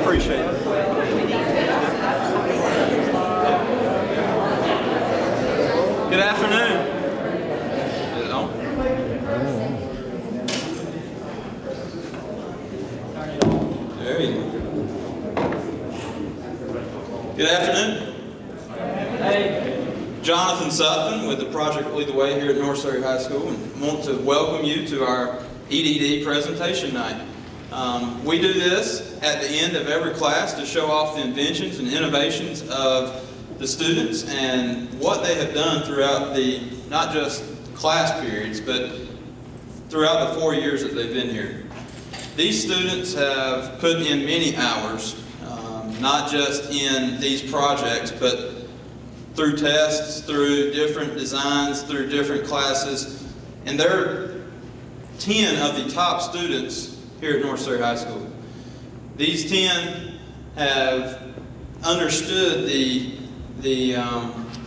appreciate it. Good afternoon. Is it on? There you go. Good afternoon. Hey. Jonathan Sutphin with the Project Lead the Way here at North Surrey High School, and want to welcome you to our EDD presentation night. We do this at the end of every class to show off the inventions and innovations of the students and what they have done throughout the, not just class periods, but throughout the 4 years that they've been here. These students have put in many hours, not just in these projects, but through tests, through different designs, through different classes, and they're 10 of the top students here at North Surrey High School. These 10 have understood the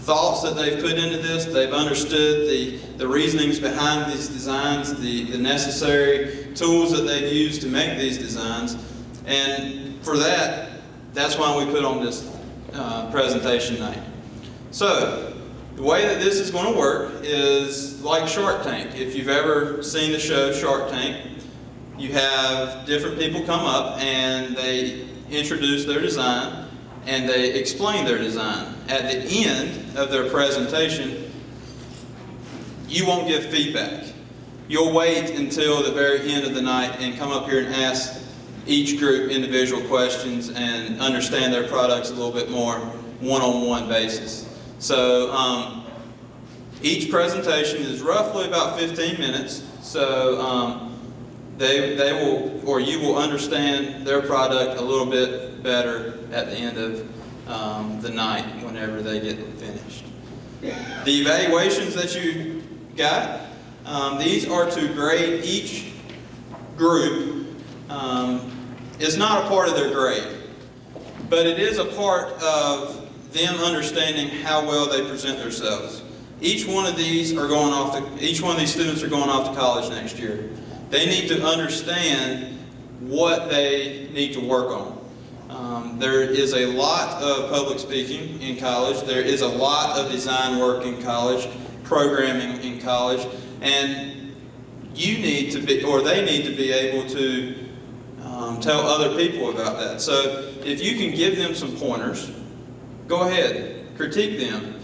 thoughts that they've put into this. They've understood the reasonings behind these designs, the necessary tools that they've used to make these designs. And for that, that's why we put on this presentation night. So, the way that this is going to work is like Shark Tank. If you've ever seen the show Shark Tank, you have different people come up and they introduce their design and they explain their design. At the end of their presentation, you won't give feedback. You'll wait until the very end of the night and come up here and ask each group individual questions and understand their products a little bit more one-on-one basis. So each presentation is roughly about 15 minutes. So they will, or you will understand their product a little bit better at the end of the night whenever they get finished. The evaluations that you got, these are to grade each group. It's not a part of their grade, but it is a part of them understanding how well they present themselves. Each one of these students are going off to college next year. They need to understand what they need to work on. There is a lot of public speaking in college. There is a lot of design work in college, programming in college, and you need to be, or they need to be able to tell other people about that. So if you can give them some pointers, go ahead, critique them.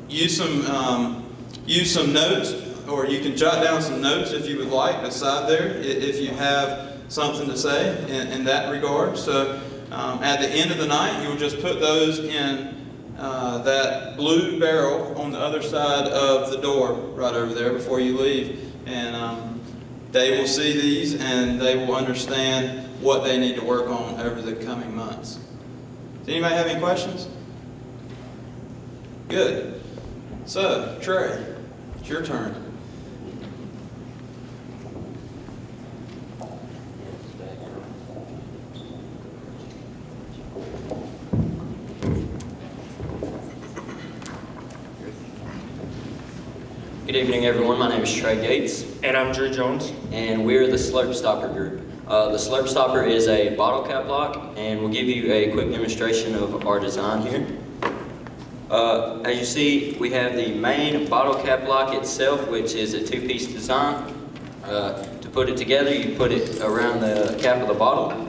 Use some notes, or you can jot down some notes if you would like beside there, if you have something to say in that regard. So at the end of the night, you'll just put those in that blue barrel on the other side of the door right over there before you leave. And they will see these and they will understand what they need to work on over the coming months. Does anybody have any questions? Good. So, Trey, it's your turn. Good evening, everyone. My name is Trey Gates. And I'm Drew Jones. And we're the Slurp Stopper group. The Slurp Stopper is a bottle cap lock, and we'll give you a quick demonstration of our design here. As you see, we have the main bottle cap lock itself, which is a two-piece design. To put it together, you put it around the cap of the bottle.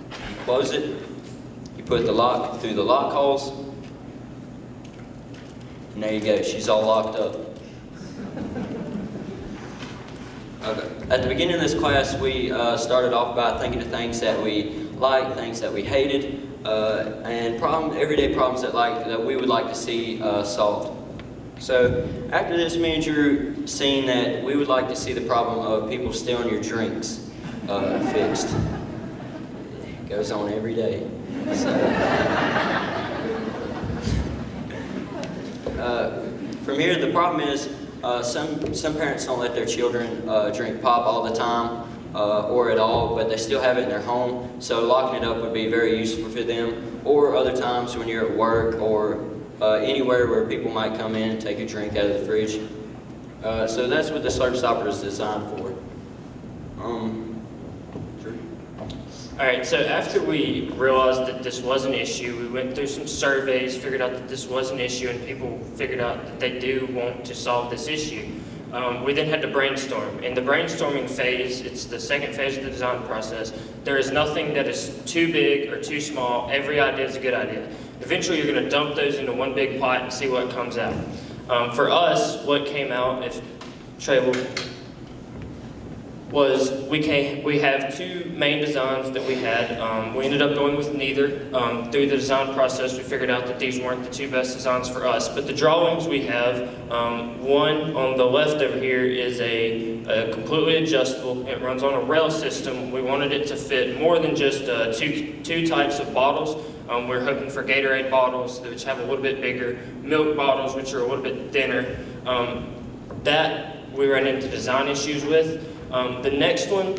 You close it. You put the lock through the lock holes. And there you go, she's all locked up. Okay. At the beginning of this class, we started off by thinking of things that we liked, things that we hated, and everyday problems that we would like to see solved. So after this, me and Drew seen that we would like to see the problem of people stealing your drinks fixed. It goes on every day. From here, the problem is some parents don't let their children drink pop all the time or at all, but they still have it in their home. So locking it up would be very useful for them. Or other times when you're at work or anywhere where people might come in and take a drink out of the fridge. So that's what the Slurp Stopper is designed for. All right, so after we realized that this was an issue, we went through some surveys, figured out that this was an issue, and people figured out that they do want to solve this issue. We then had to brainstorm. In the brainstorming phase, it's the second phase of the design process. There is nothing that is too big or too small. Every idea is a good idea. Eventually, you're going to dump those into one big pot and see what comes out. For us, what came out, if Trey will, was we have two main designs that we had. We ended up going with neither. Through the design process, we figured out that these weren't the two best designs for us. But the drawings we have, one on the left over here is a completely adjustable. It runs on a rail system. We wanted it to fit more than just two types of bottles. We're hoping for Gatorade bottles, which have a little bit bigger, milk bottles, which are a little bit thinner. That we ran into design issues with. The next one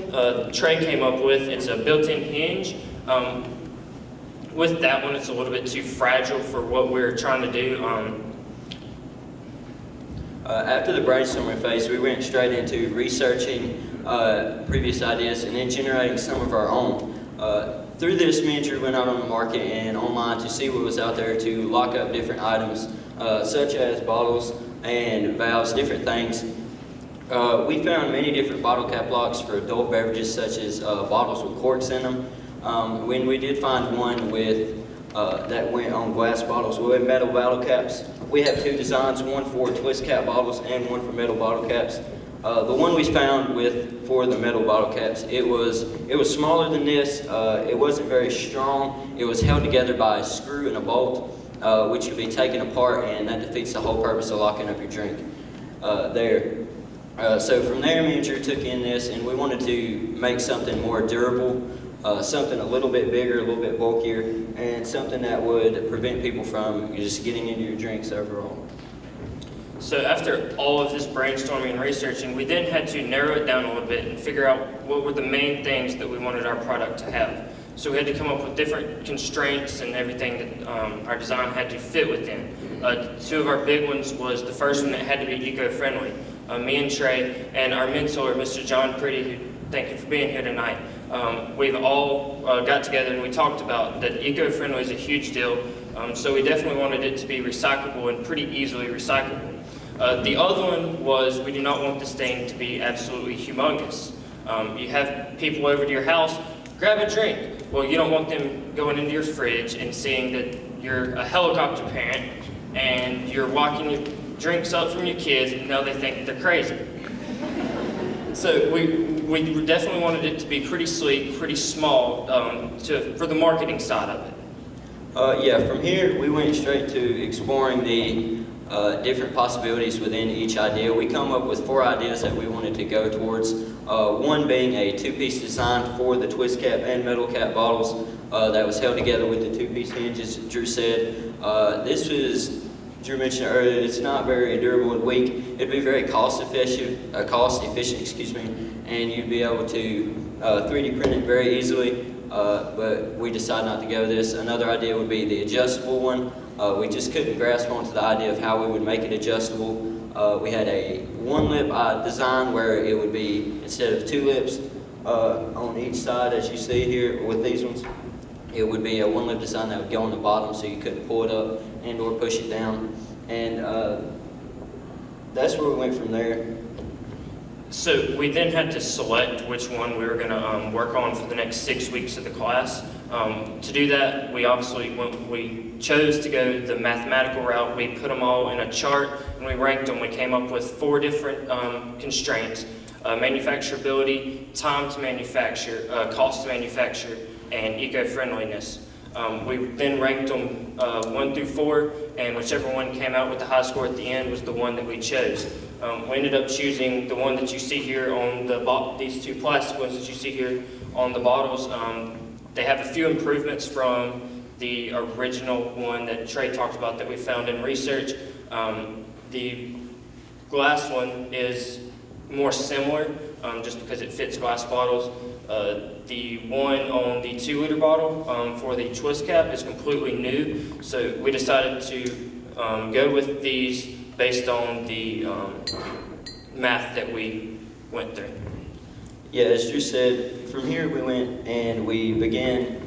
Trey came up with, it's a built-in hinge. With that one, it's a little bit too fragile for what we're trying to do. After the brainstorming phase, we went straight into researching previous ideas and then generating some of our own. Through this, me and Drew went out on the market and online to see what was out there to lock up different items, such as bottles and valves, different things. We found many different bottle cap locks for adult beverages, such as bottles with corks in them. When we did find one with that went on glass bottles with metal bottle caps. We have two designs, one for twist cap bottles and one for metal bottle caps. The one we found for the metal bottle caps, it was smaller than this. It wasn't very strong. It was held together by a screw and a bolt, which could be taken apart, and that defeats the whole purpose of locking up your drink there. So from there, me and Drew took in this, and we wanted to make something more durable, something a little bit bigger, a little bit bulkier, and something that would prevent people from just getting into your drinks overall. So after all of this brainstorming and researching, we then had to narrow it down a little bit and figure out what were the main things that we wanted our product to have. So we had to come up with different constraints and everything that our design had to fit within. Two of our big ones was the first one that had to be eco-friendly. Me and Trey and our mentor, Mr. John Pretty, who thank you for being here tonight. We've all got together and we talked about that eco-friendly is a huge deal. So we definitely wanted it to be recyclable and pretty easily recyclable. The other one was we do not want the stain to be absolutely humongous. You have people over to your house, grab a drink. Well, you don't want them going into your fridge and seeing that you're a helicopter parent and you're walking your drinks up from your kids and now they think they're crazy. So we definitely wanted it to be pretty sleek, pretty small for the marketing side of it. Yeah, from here we went straight to exploring the different possibilities within each idea. We come up with 4 ideas that we wanted to go towards. One being a 2-piece design for the twist cap and metal cap bottles that was held together with the 2-piece hinges, Drew said. This was, Drew mentioned earlier, it's not very durable and weak. It'd be very cost efficient, and you'd be able to 3D print it very easily. But we decided not to go with this. Another idea would be the adjustable one. We just couldn't grasp onto the idea of how we would make it adjustable. We had a 1-lip design where it would be, instead of 2 lips on each side, as you see here with these ones, it would be a 1-lip design that would go on the bottom so you couldn't pull it up and or push it down. And that's where we went from there. So we then had to select which one we were going to work on for the next 6 weeks of the class. To do that, we chose to go the mathematical route. We put them all in a chart and we ranked them. We came up with 4 different constraints: manufacturability, time to manufacture, cost to manufacture, and eco-friendliness. We then ranked them 1 through 4, and whichever one came out with the high score at the end was the one that we chose. We ended up choosing the one that you see here on these 2 plastic ones that you see here on the bottles. They have a few improvements from the original one that Trey talked about that we found in research. The glass one is more similar just because it fits glass bottles. The one on the 2-liter bottle for the twist cap is completely new, so we decided to go with these based on the math that we went through. Yeah, as Drew said, from here we went and we began,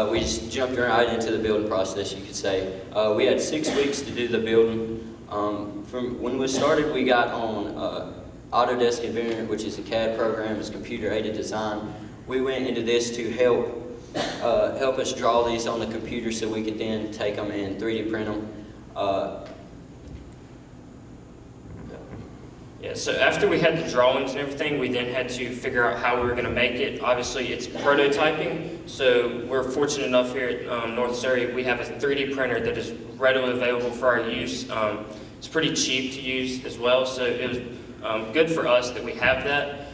we just jumped right into the building process, you could say. We had 6 weeks to do the building. From when we started, we got on Autodesk Inventor, which is a CAD program, it's computer-aided design. We went into this to help us draw these on the computer so we could then take them and 3D print them. Yeah, so after we had the drawings and everything, we then had to figure out how we were going to make it. Obviously, it's prototyping, so we're fortunate enough here at North Surrey, we have a 3D printer that is readily available for our use. It's pretty cheap to use as well, so it was good for us that we have that.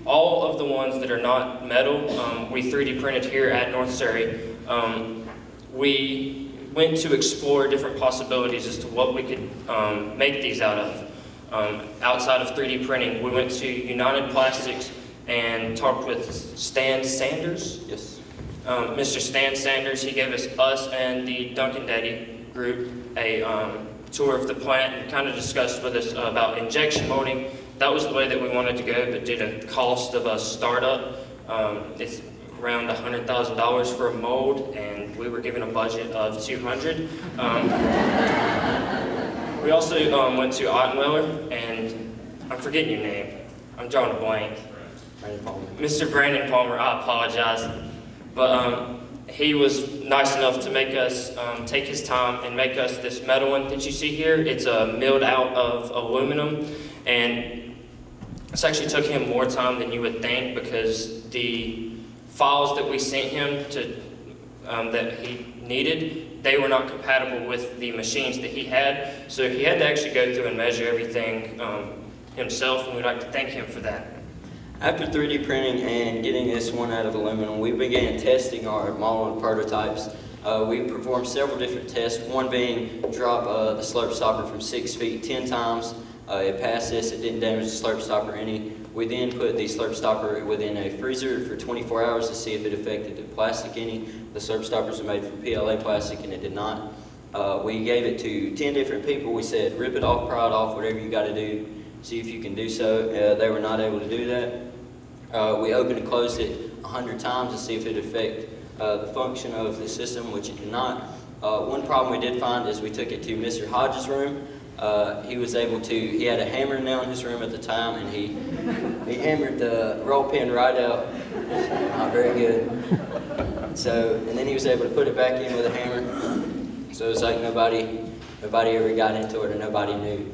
All of the ones that are not metal, we 3D printed here at North Surrey. We went to explore different possibilities as to what we could make these out of. Outside of 3D printing, we went to United Plastics and talked with Stan Sanders. Yes. Mr. Stan Sanders, he gave us and the Duncan Daddy group a tour of the plant and kind of discussed with us about injection molding. That was the way that we wanted to go, but due to cost of a startup, it's around $100,000 for a mold, and we were given a budget of $200,000. We also went to Ottenweller, and I'm forgetting your name. I'm drawing a blank. Mr. Brandon Palmer, I apologize. But he was nice enough to make us take his time and make us this metal one that you see here. It's milled out of aluminum, and this actually took him more time than you would think because the files that we sent him to that he needed, they were not compatible with the machines that he had. So he had to actually go through and measure everything himself, and we'd like to thank him for that. After 3D printing and getting this one out of aluminum, we began testing our model and prototypes. We performed several different tests, one being drop the slurp stopper from 6 feet 10 times. It passed this, it didn't damage the slurp stopper any. We then put the slurp stopper within a freezer for 24 hours to see if it affected the plastic any. The slurp stoppers are made from PLA plastic and it did not. We gave it to 10 different people. We said, rip it off, pry it off, whatever you got to do, see if you can do so. They were not able to do that. We opened and closed it 100 times to see if it affected the function of the system, which it did not. One problem we did find is we took it to Mr. Hodges' room. He had a hammer nail in his room at the time, and he hammered the roll pin right out. Not very good. So, and then he was able to put it back in with a hammer. So it's like nobody ever got into it, or nobody knew.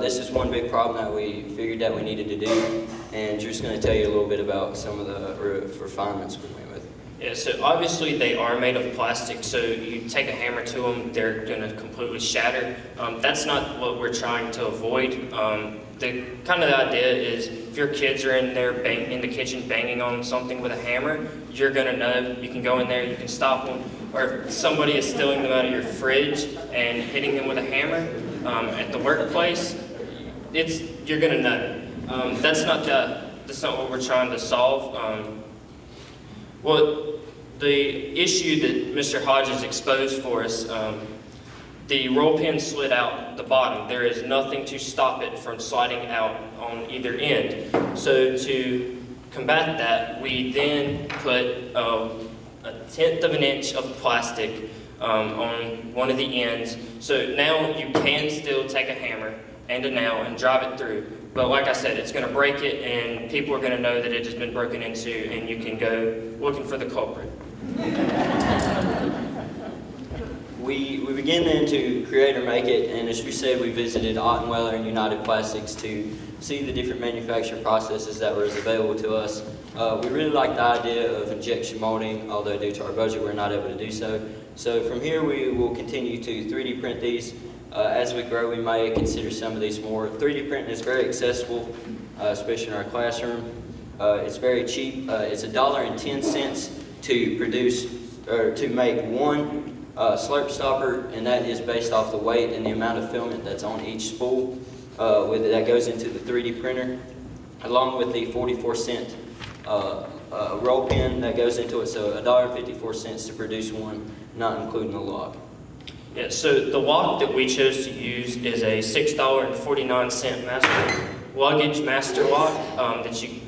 This is one big problem that we figured that we needed to do, and Drew's going to tell you a little bit about some of the refinements we went with. Yeah, so obviously they are made of plastic, so you take a hammer to them, they're going to completely shatter. That's not what we're trying to avoid. The idea is if your kids are in there in the kitchen banging on something with a hammer, you're going to know. You can go in there, you can stop them. Or if somebody is stealing them out of your fridge and hitting them with a hammer at the workplace, you're going to know. That's not what we're trying to solve. The issue that Mr. Hodges exposed for us, the roll pin slid out the bottom. There is nothing to stop it from sliding out on either end. So to combat that, we then put a 1/10 of an inch of plastic on one of the ends. So now you can still take a hammer and a nail and drive it through. But like I said, it's going to break it, and people are going to know that it has been broken into, and you can go looking for the culprit. We began then to create or make it, and as we said, we visited Ottenweller and United Plastics to see the different manufacturing processes that were available to us. We really liked the idea of injection molding, although due to our budget we're not able to do so. So from here we will continue to 3D print these. As we grow, we may consider some of these more. 3D printing is very accessible, especially in our classroom. It's very cheap. It's $1.10 to produce or to make one slurp stopper, and that is based off the weight and the amount of filament that's on each spool that goes into the 3D printer, along with the 44-cent roll pin that goes into it. So $1.54 to produce one, not including the lock. Yeah, so the lock that we chose to use is a $6.49 master luggage master lock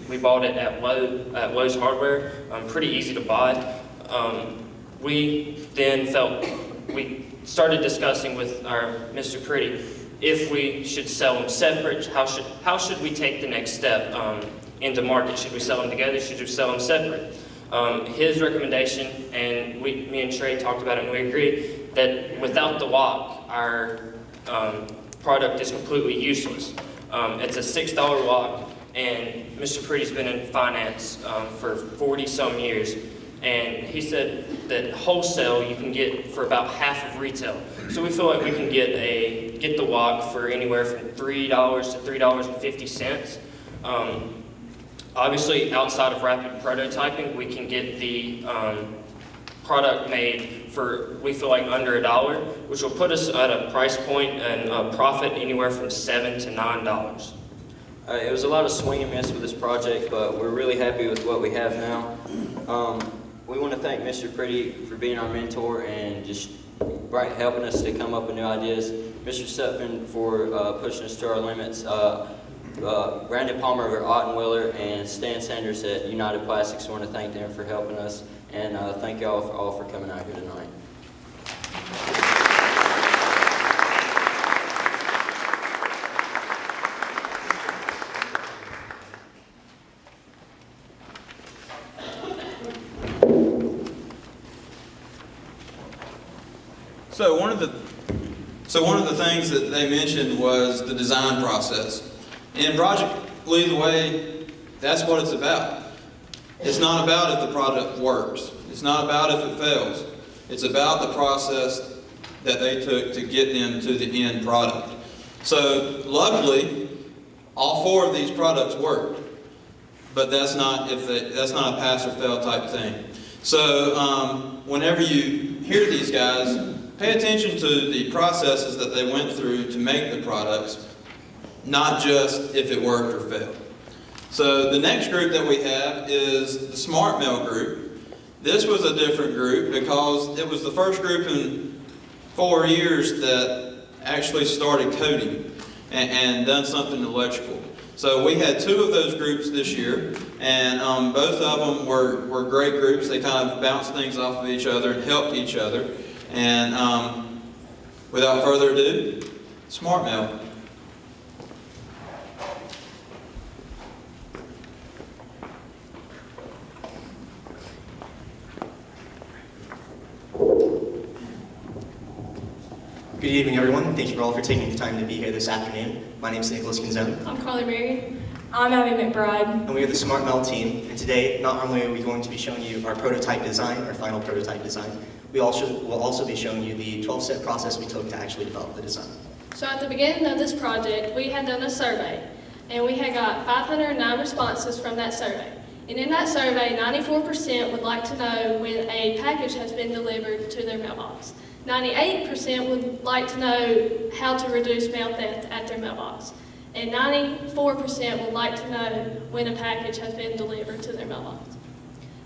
we bought it at Lowe's Hardware. Pretty easy to buy. We then we started discussing with our Mr. Pretty if we should sell them separate. How should we take the next step into market? Should we sell them together? Should we sell them separate? His recommendation, and me and Trey talked about it, and we agreed that without the lock, our product is completely useless. It's a $6 lock, and Mr. Pretty's been in finance for 40-some years, and he said that wholesale you can get for about half of retail. So we feel like we can get the lock for anywhere from $3 to $3.50. Obviously, outside of rapid prototyping, we can get the product made for, we feel like, under $1, which will put us at a price point and a profit anywhere from $7 to $9. It was a lot of swing and miss with this project, but we're really happy with what we have now. We want to thank Mr. Pretty for being our mentor and just helping us to come up with new ideas. Mr. Sutphin for pushing us to our limits. Brandon Palmer over at Ottenwiller and Stan Sanders at United Plastics. I want to thank them for helping us, and thank you all for coming out here tonight. So one of the things that they mentioned was the design process. In Project Lead the Way, that's what it's about. It's not about if the product works. It's not about if it fails. It's about the process that they took to get them to the end product. So luckily, all 4 of these products worked, but that's not a pass or fail type thing. So whenever you hear these guys, pay attention to the processes that they went through to make the products, not just if it worked or failed. So the next group that we have is the Smart Mail group. This was a different group because it was the first group in 4 years that actually started coding and done something electrical. So we had 2 of those groups this year, and both of them were great groups. They kind of bounced things off of each other and helped each other. And without further ado, Smart Mail. Good evening, everyone. Thank you all for taking the time to be here this afternoon. My name is Nicholas Gonzone. I'm Carly Marion. I'm Abby McBride. And we are the Smart Mail team. And today, not only are we going to be showing you our prototype design, our final prototype design, we will also be showing you the 12-step process we took to actually develop the design. So at the beginning of this project, we had done a survey, and we had got 509 responses from that survey. And in that survey, 94% would like to know when a package has been delivered to their mailbox. 98% would like to know how to reduce mail theft at their mailbox. And 94% would like to know when a package has been delivered to their mailbox.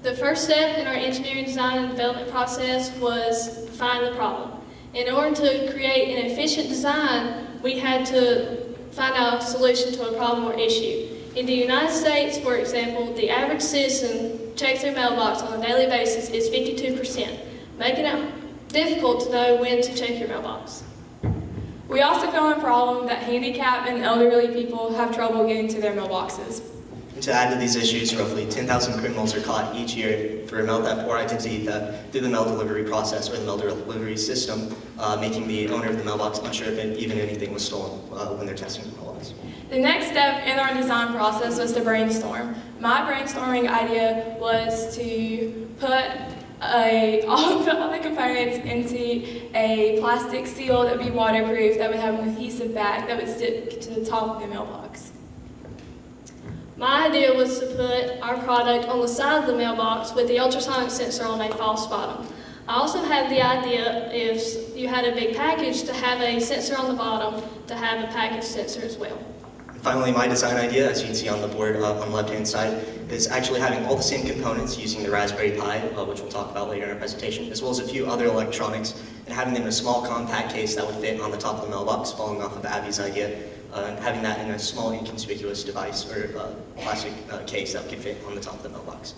The first step in our engineering design and development process was find the problem. In order to create an efficient design, we had to find out a solution to a problem or issue. In the United States, for example, the average citizen checks their mailbox on a daily basis is 52%, making it difficult to know when to check your mailbox. We also found a problem that handicapped and elderly people have trouble getting to their mailboxes. And to add to these issues, roughly 10,000 criminals are caught each year for mail theft or identity theft through the mail delivery process or the mail delivery system, making the owner of the mailbox unsure if even anything was stolen when they're testing the mailbox. The next step in our design process was to brainstorm. My brainstorming idea was to put all the components into a plastic seal that would be waterproof, that would have an adhesive bag that would stick to the top of the mailbox. My idea was to put our product on the side of the mailbox with the ultrasonic sensor on a false bottom. I also had the idea, if you had a big package, to have a sensor on the bottom to have a package sensor as well. Finally, my design idea, as you can see on the board on the left-hand side, is actually having all the same components using the Raspberry Pi, which we'll talk about later in our presentation, as well as a few other electronics, and having them in a small compact case that would fit on the top of the mailbox, following off of Abby's idea. and having that in a small inconspicuous device or plastic case that could fit on the top of the mailbox.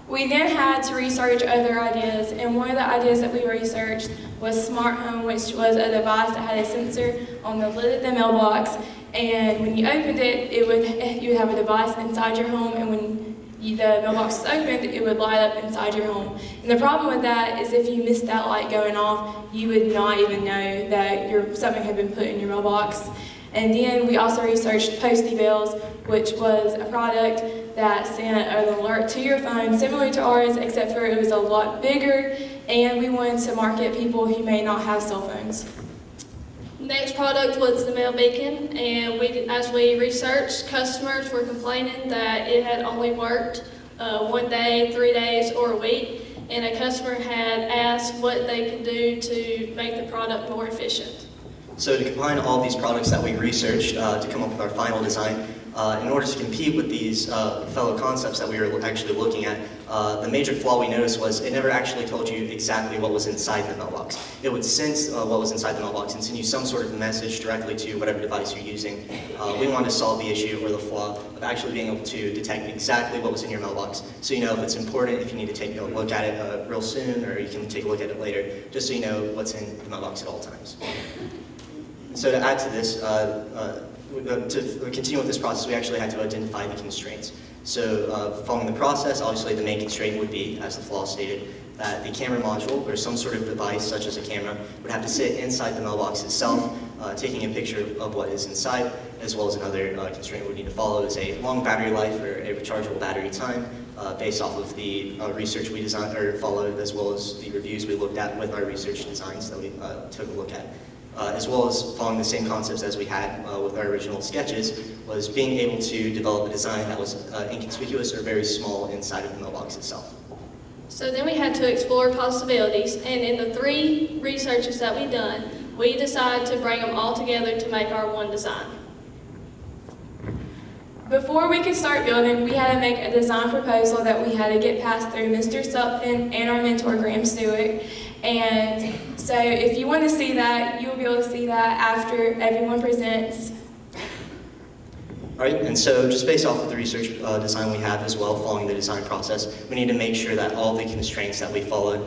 We then had to research other ideas, and one of the ideas that we researched was Smart Home, which was a device that had a sensor on the lid of the mailbox, and when you opened it, you would have a device inside your home, and when the mailbox was opened, it would light up inside your home. And the problem with that is if you missed that light going off, you would not even know that something had been put in your mailbox. And then we also researched Posty Bells, which was a product that sent an alert to your phone, similar to ours, except for it was a lot bigger, and we wanted to market people who may not have cell phones. Next product was the Mail Beacon, and as we researched, customers were complaining that it had only worked 1 day, 3 days, or a week, and a customer had asked what they could do to make the product more efficient. So to combine all these products that we researched to come up with our final design, in order to compete with these fellow concepts that we were actually looking at, the major flaw we noticed was it never actually told you exactly what was inside the mailbox. It would sense what was inside the mailbox and send you some sort of message directly to whatever device you're using. We wanted to solve the issue or the flaw of actually being able to detect exactly what was in your mailbox, so you know if it's important, if you need to take a look at it real soon, or you can take a look at it later, just so you know what's in the mailbox at all times. So to add to this, to continue with this process, we actually had to identify the constraints. So following the process, obviously the main constraint would be, as the flaw stated, that the camera module or some sort of device, such as a camera, would have to sit inside the mailbox itself, taking a picture of what is inside, as well as another constraint we need to follow is a long battery life or a rechargeable battery time, based off of the research we designed or followed, as well as the reviews we looked at with our research designs that we took a look at. As well as following the same concepts as we had with our original sketches, was being able to develop a design that was inconspicuous or very small inside of the mailbox itself. So then we had to explore possibilities, and in the 3 researches that we done, we decided to bring them all together to make our one design. Before we could start building, we had to make a design proposal that we had to get passed through Mr. Supton and our mentor, Graham Stewart. And so if you want to see that, you will be able to see that after everyone presents. All right, and so just based off of the research design we have as well, following the design process, we need to make sure that all the constraints that we followed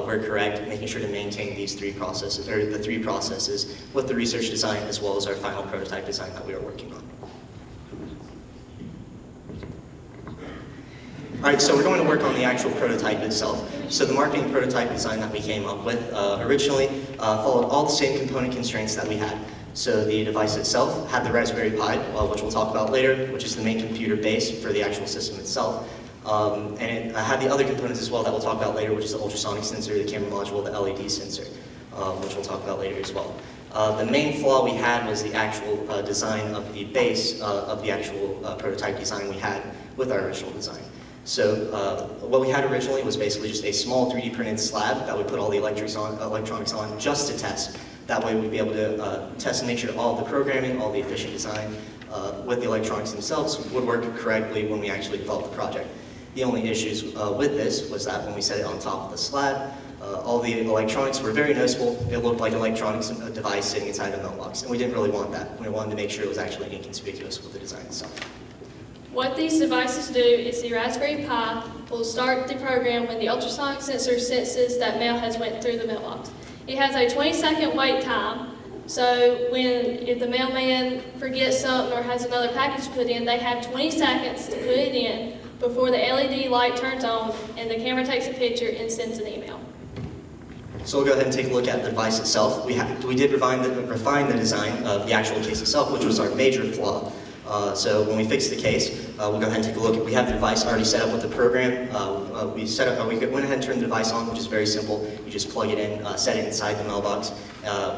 were correct, making sure to maintain these 3 processes, or the 3 processes, with the research design as well as our final prototype design that we are working on. All right, so we're going to work on the actual prototype itself. So the marketing prototype design that we came up with originally followed all the same component constraints that we had. So the device itself had the Raspberry Pi, which we'll talk about later, which is the main computer base for the actual system itself. And it had the other components as well that we'll talk about later, which is the ultrasonic sensor, the camera module, the LED sensor, which we'll talk about later as well. The main flaw we had was the actual design of the base of the actual prototype design we had with our original design. So what we had originally was basically just a small 3D printed slab that we put all the electronics on just to test. That way we'd be able to test and make sure all the programming, all the efficient design with the electronics themselves would work correctly when we actually developed the project. The only issues with this was that when we set it on top of the slab, all the electronics were very noticeable. It looked like an electronics device sitting inside a mailbox, and we didn't really want that. We wanted to make sure it was actually inconspicuous with the design itself. What these devices do is the Raspberry Pi will start the program when the ultrasonic sensor senses that mail has went through the mailbox. It has a 20-second wait time, so if the mailman forgets something or has another package put in, they have 20 seconds to put it in before the LED light turns on and the camera takes a picture and sends an email. So we'll go ahead and take a look at the device itself. We did refine the design of the actual case itself, which was our major flaw. So when we fix the case, we'll go ahead and take a look. We have the device already set up with the program. We went ahead and turned the device on, which is very simple. You just plug it in, set it inside the mailbox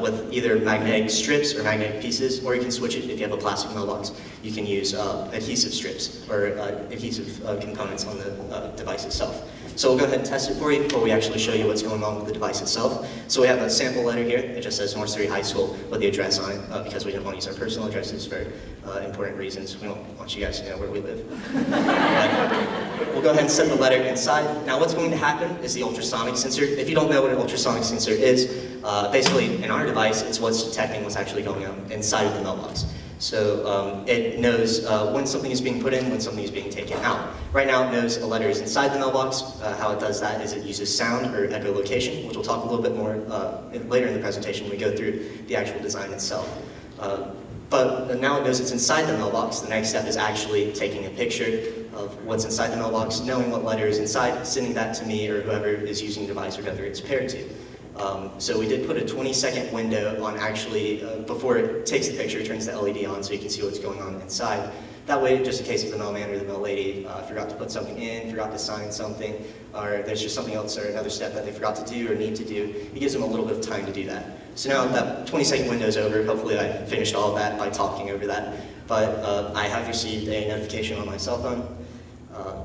with either magnetic strips or magnetic pieces, or you can switch it if you have a plastic mailbox. You can use adhesive strips or adhesive components on the device itself. So we'll go ahead and test it for you before we actually show you what's going on with the device itself. So we have a sample letter here. It just says North Surrey High School with the address on it because we didn't want to use our personal addresses for important reasons. We don't want you guys to know where we live. We'll go ahead and set the letter inside. Now what's going to happen is the ultrasonic sensor. If you don't know what an ultrasonic sensor is, basically in our device, it's what's detecting what's actually going on inside of the mailbox. So it knows when something is being put in, when something is being taken out. Right now it knows a letter is inside the mailbox. How it does that is it uses sound or echolocation, which we'll talk a little bit more later in the presentation when we go through the actual design itself. But now it knows it's inside the mailbox. The next step is actually taking a picture of what's inside the mailbox, knowing what letter is inside, sending that to me or whoever is using the device or whoever it's paired to. So we did put a 20-second window on actually, before it takes the picture, it turns the LED on so you can see what's going on inside. That way, just in case if the mailman or the mail lady forgot to put something in, forgot to sign something, or there's just something else or another step that they forgot to do or need to do, it gives them a little bit of time to do that. So now that 20-second window is over, hopefully I finished all of that by talking over that, but I have received a notification on my cell phone.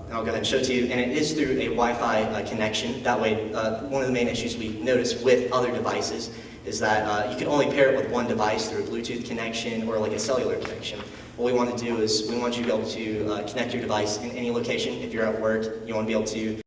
And I'll go ahead and show it to you, and it is through a Wi-Fi connection. That way, one of the main issues we notice with other devices is that you can only pair it with one device through a Bluetooth connection or like a cellular connection. What we want to do is we want you to be able to connect your device in any location. If you're at work, you want to be able to